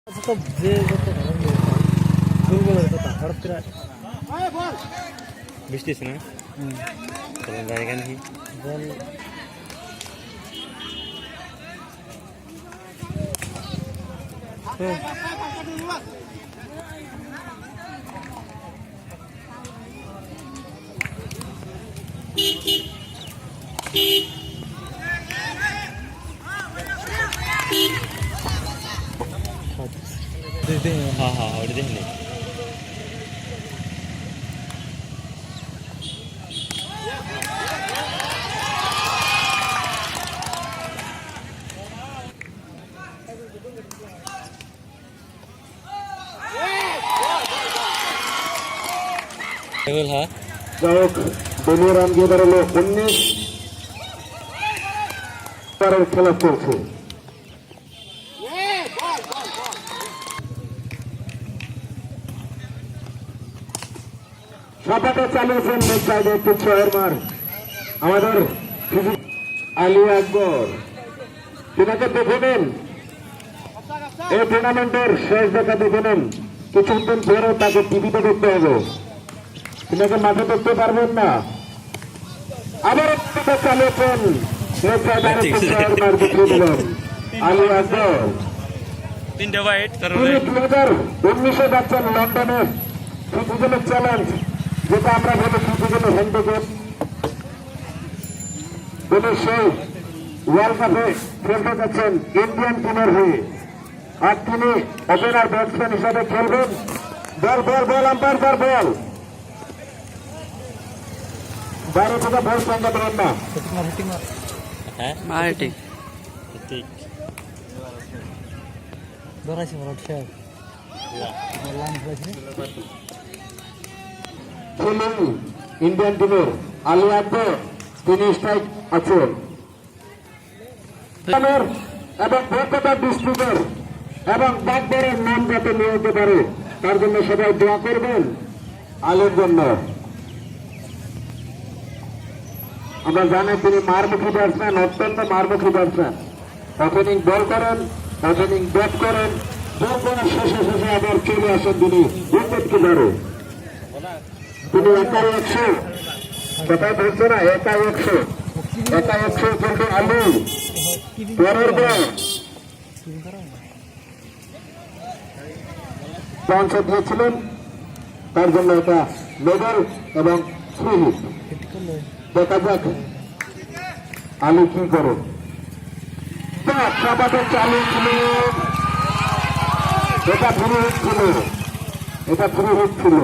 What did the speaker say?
তো যে যত দুর্বল কথা হঠাৎ করে বৃষ্টি না জায়গা নাকি বল हाँ हाँ और देखने हाँ দলীয় রান দিয়ে দাঁড়ালো 19 খেলা চলছে। সাপাটা চালিয়েছেন একটু ছয়ের মার আমাদের আলী আকবর। তিনাকে দেখে নেন এই টুর্নামেন্টের শেষ দেখা দেখে নেন, কিছুক্ষণ পরেও তাকে টিভিতে দেখতে হবে, তিনাকে মাঠে দেখতে পারবেন না। আবার চালিয়েছেন আলী আকবর। 2019-এ যাচ্ছেন লন্ডনে সিটিজেনের চ্যালেঞ্জ, যেটা আমরা বলি সিটিজেনের হ্যান্ডিক্যাপ, বলে সেই ওয়ার্ল্ড কাপে খেলতে যাচ্ছেন ইন্ডিয়ান টিমের হয়ে। আর তিনি ওপেনার ব্যাটসম্যান হিসাবে খেলবেন। বল বল বল আম্পায়ার তার বল বাইরে থেকে বল সঙ্গে দেবেন না। ইন্ডিয়ান টিমের আলী আকবর তিনি স্ট্রাইক আছেন এবং কলকাতা ডিস্ট্রিক্টের এবং বাগবাড়ের নাম যাতে নিয়ে হতে পারে তার জন্য সবাই দোয়া করবেন আলীর জন্য। আমরা জানি তিনি মারমুখী ব্যাটসম্যান, অত্যন্ত মারমুখী ব্যাটসম্যান। ওপেনিং বল করেন, ওপেনিং ব্যাট করেন, বল করার শেষে শেষে আবার চলে আসেন তিনি উইকেট কিপারে। তিনি একাই 100 কোথায় বলছে না, একাই 100 কিন্তু আলু পরের বল চান্স দিয়েছিলেন, তার জন্য এটা মেডেল এবং ফ্রি হিট। দেখা যাক আলু কি করে। চালু ছিল, এটা ফ্রি হিট ছিল।